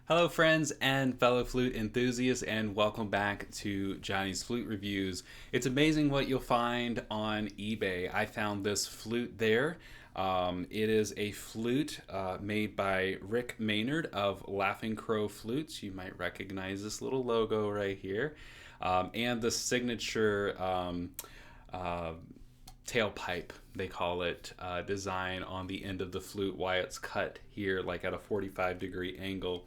Hello, friends and fellow flute enthusiasts, and welcome back to Jonny's Flute Reviews. It's amazing what you'll find on eBay. I found this flute there. It is a flute made by Rick Maynard of Laughing Crow Flutes. You might recognize this little logo right here. And the signature uh, tailpipe, they call it, design on the end of the flute, why it's cut here like at a 45-degree angle.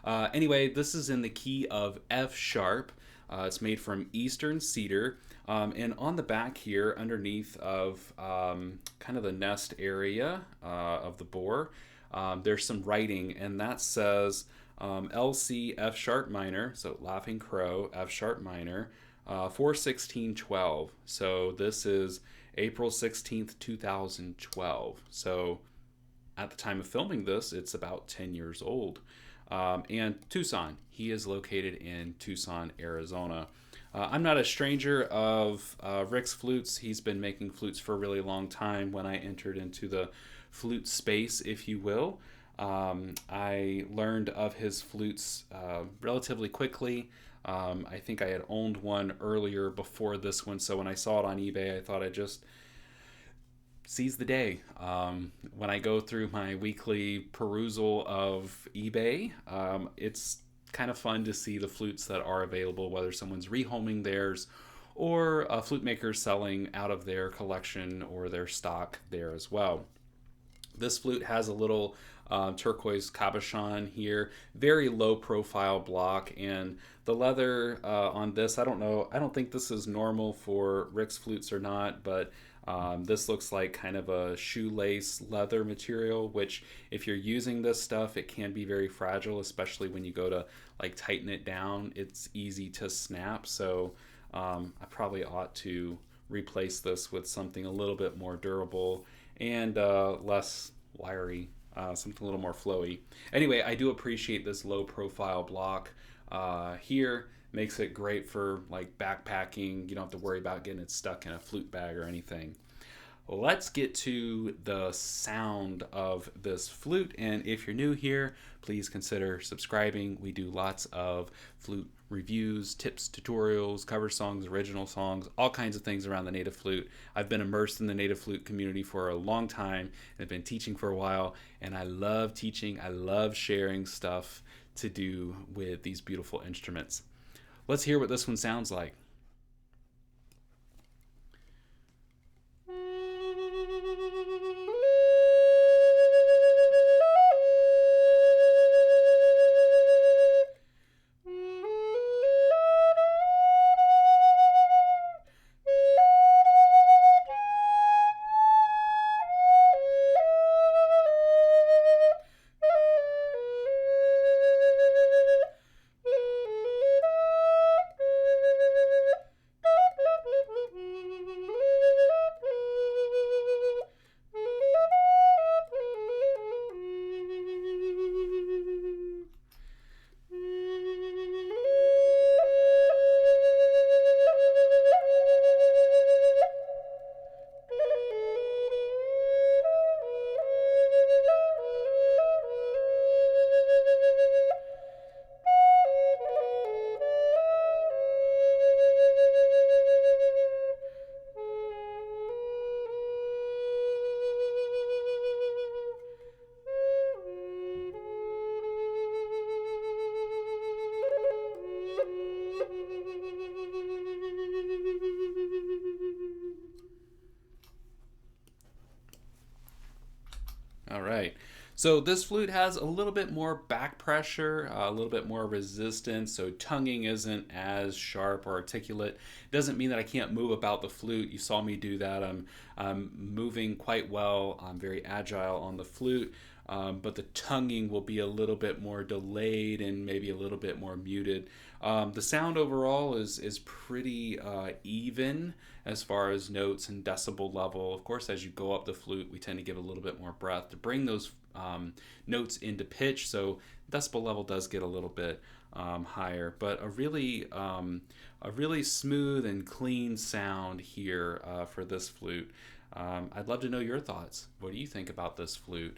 Anyway, this is in the key of F sharp. It's made from eastern cedar. And on the back here, underneath of kind of the nest area of the bore, there's some writing, and that says LC F sharp minor, so Laughing Crow F sharp minor, 4/16/12. So this is April 16th, 2012. So at the time of filming this, it's about 10 years old. And Tucson. He is located in Tucson, Arizona. I'm not a stranger of Rick's flutes. He's been making flutes for a really long time when I entered into the flute space, if you will. I learned of his flutes relatively quickly. I think I had owned one earlier before this one, so when I saw it on eBay, I thought I'd just seize the day. When I go through my weekly perusal of eBay, it's kind of fun to see the flutes that are available, whether someone's rehoming theirs or a flute maker selling out of their collection or their stock there as well. This flute has a little turquoise cabochon here, very low profile block, and the leather on this, I don't know, I don't think this is normal for Rick's flutes or not, but this looks like kind of a shoelace leather material, which if you're using this stuff, it can be very fragile, especially when you go to like tighten it down. It's easy to snap, so I probably ought to replace this with something a little bit more durable and less wiry, something a little more flowy. Anyway, I do appreciate this low profile block here. Makes it great for like backpacking. You don't have to worry about getting it stuck in a flute bag or anything. Let's get to the sound of this flute, and if you're new here, please consider subscribing. We do lots of flute reviews, tips, tutorials, cover songs, original songs, all kinds of things around the native flute. I've been immersed in the native flute community for a long time, and I've been teaching for a while, and I love teaching. I love sharing stuff to do with these beautiful instruments. Let's hear what this one sounds like. All right. So this flute has a little bit more back pressure, a little bit more resistance, so tonguing isn't as sharp or articulate. Doesn't mean that I can't move about the flute. You saw me do that. I'm moving quite well. I'm very agile on the flute, but the tonguing will be a little bit more delayed and maybe a little bit more muted. The sound overall is pretty even as far as notes and decibel level. Of course, as you go up the flute, we tend to give a little bit more breath to bring those notes into pitch, so decibel level does get a little bit higher, but a really smooth and clean sound here for this flute. I'd love to know your thoughts. What do you think about this flute?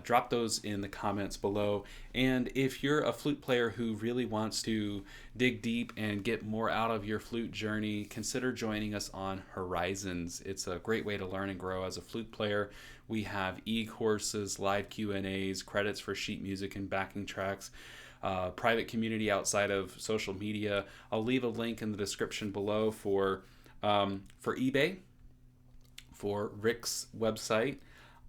Drop those in the comments below. And if you're a flute player who really wants to dig deep and get more out of your flute journey, consider joining us on Horizons. It's a great way to learn and grow as a flute player. We have e-courses, live Q&As, credits for sheet music and backing tracks, private community outside of social media. I'll leave a link in the description below for eBay, for Rick's website,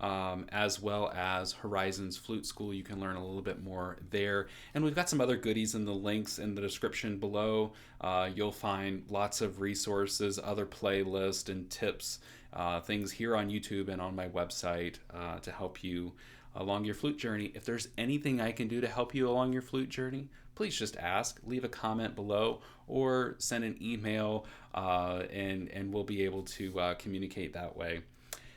as well as Horizons Flute School. You can learn a little bit more there. And we've got some other goodies in the links in the description below. You'll find lots of resources, other playlists and tips, things here on YouTube and on my website to help you along your flute journey. If there's anything I can do to help you along your flute journey, please just ask, leave a comment below, or send an email, and we'll be able to communicate that way.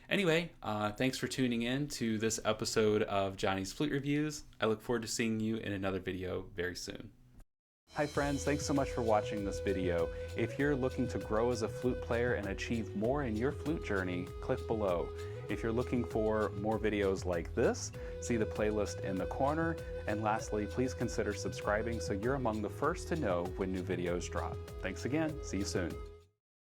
Anyway, thanks for tuning in to this episode of Johnny's Flute Reviews. I look forward to seeing you in another video very soon. Hi friends, thanks so much for watching this video. If you're looking to grow as a flute player and achieve more in your flute journey, click below. If you're looking for more videos like this, see the playlist in the corner. And lastly, please consider subscribing so you're among the first to know when new videos drop. Thanks again. See you soon.